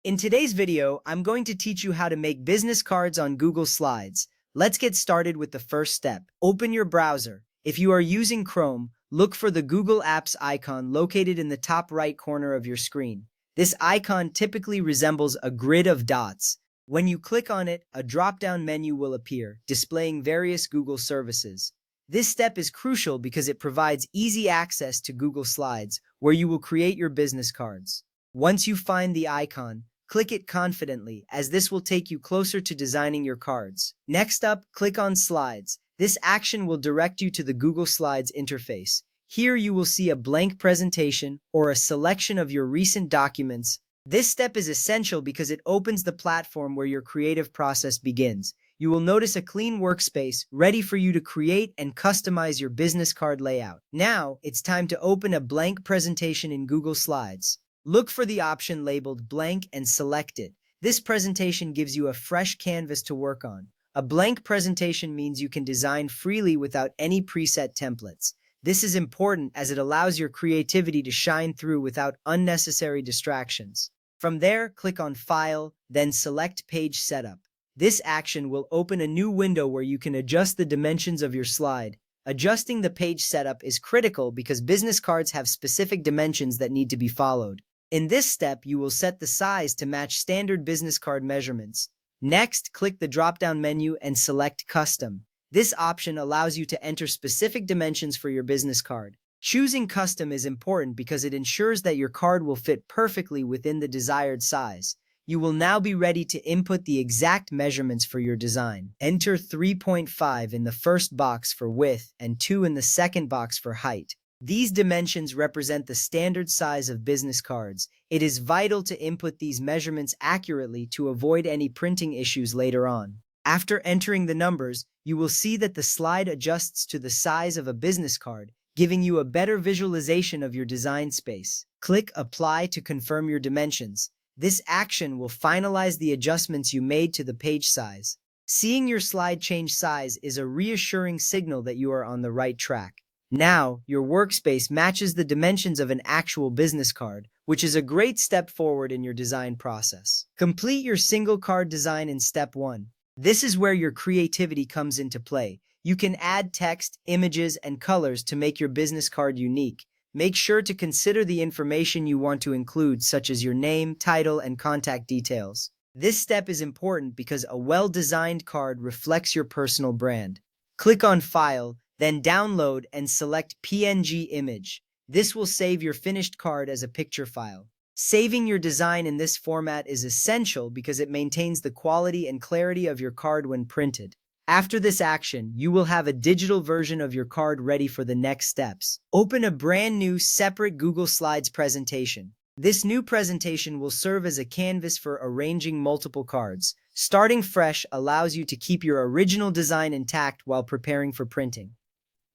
In today's video, I'm going to teach you how to make business cards on Google Slides. Let's get started with the first step. Open your browser. If you are using Chrome, look for the Google Apps icon located in the top right corner of your screen. This icon typically resembles a grid of dots. When you click on it, a drop-down menu will appear, displaying various Google services. This step is crucial because it provides easy access to Google Slides, where you will create your business cards. Once you find the icon, click it confidently, as this will take you closer to designing your cards. Next up, click on Slides. This action will direct you to the Google Slides interface. Here you will see a blank presentation or a selection of your recent documents. This step is essential because it opens the platform where your creative process begins. You will notice a clean workspace ready for you to create and customize your business card layout. Now, it's time to open a blank presentation in Google Slides. Look for the option labeled blank and select it. This presentation gives you a fresh canvas to work on. A blank presentation means you can design freely without any preset templates. This is important as it allows your creativity to shine through without unnecessary distractions. From there, click on File, then select Page Setup. This action will open a new window where you can adjust the dimensions of your slide. Adjusting the page setup is critical because business cards have specific dimensions that need to be followed. In this step, you will set the size to match standard business card measurements. Next, click the drop-down menu and select Custom. This option allows you to enter specific dimensions for your business card. Choosing Custom is important because it ensures that your card will fit perfectly within the desired size. You will now be ready to input the exact measurements for your design. Enter 3.5 in the first box for width and 2 in the second box for height. These dimensions represent the standard size of business cards. It is vital to input these measurements accurately to avoid any printing issues later on. After entering the numbers, you will see that the slide adjusts to the size of a business card, giving you a better visualization of your design space. Click Apply to confirm your dimensions. This action will finalize the adjustments you made to the page size. Seeing your slide change size is a reassuring signal that you are on the right track. Now, your workspace matches the dimensions of an actual business card, which is a great step forward in your design process. Complete your single card design in Step 1. This is where your creativity comes into play. You can add text, images, and colors to make your business card unique. Make sure to consider the information you want to include, such as your name, title, and contact details. This step is important because a well-designed card reflects your personal brand. Click on File, then Download and select PNG image. This will save your finished card as a picture file. Saving your design in this format is essential because it maintains the quality and clarity of your card when printed. After this action, you will have a digital version of your card ready for the next steps. Open a brand new separate Google Slides presentation. This new presentation will serve as a canvas for arranging multiple cards. Starting fresh allows you to keep your original design intact while preparing for printing.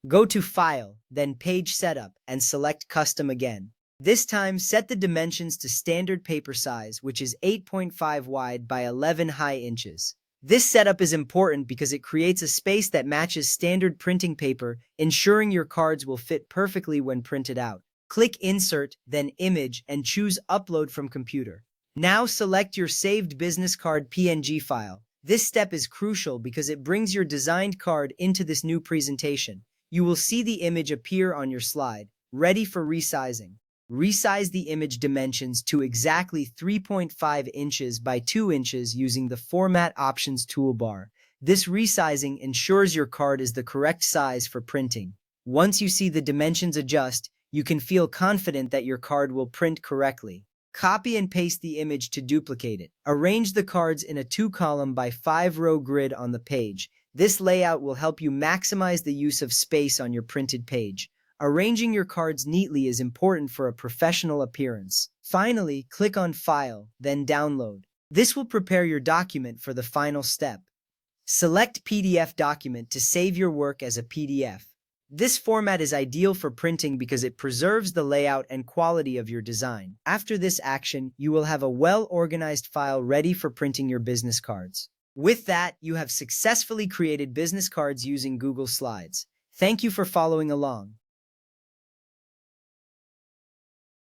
Go to File, then Page Setup, and select Custom again. This time, set the dimensions to standard paper size, which is 8.5 wide by 11 high inches. This setup is important because it creates a space that matches standard printing paper, ensuring your cards will fit perfectly when printed out. Click Insert, then Image, and choose Upload from Computer. Now select your saved business card PNG file. This step is crucial because it brings your designed card into this new presentation. You will see the image appear on your slide, ready for resizing. Resize the image dimensions to exactly 3.5 inches by 2 inches using the Format Options toolbar. This resizing ensures your card is the correct size for printing. Once you see the dimensions adjust, you can feel confident that your card will print correctly. Copy and paste the image to duplicate it. Arrange the cards in a 2-column by 5-row grid on the page. This layout will help you maximize the use of space on your printed page. Arranging your cards neatly is important for a professional appearance. Finally, click on File, then Download. This will prepare your document for the final step. Select PDF document to save your work as a PDF. This format is ideal for printing because it preserves the layout and quality of your design. After this action, you will have a well-organized file ready for printing your business cards. With that, you have successfully created business cards using Google Slides. Thank you for following along.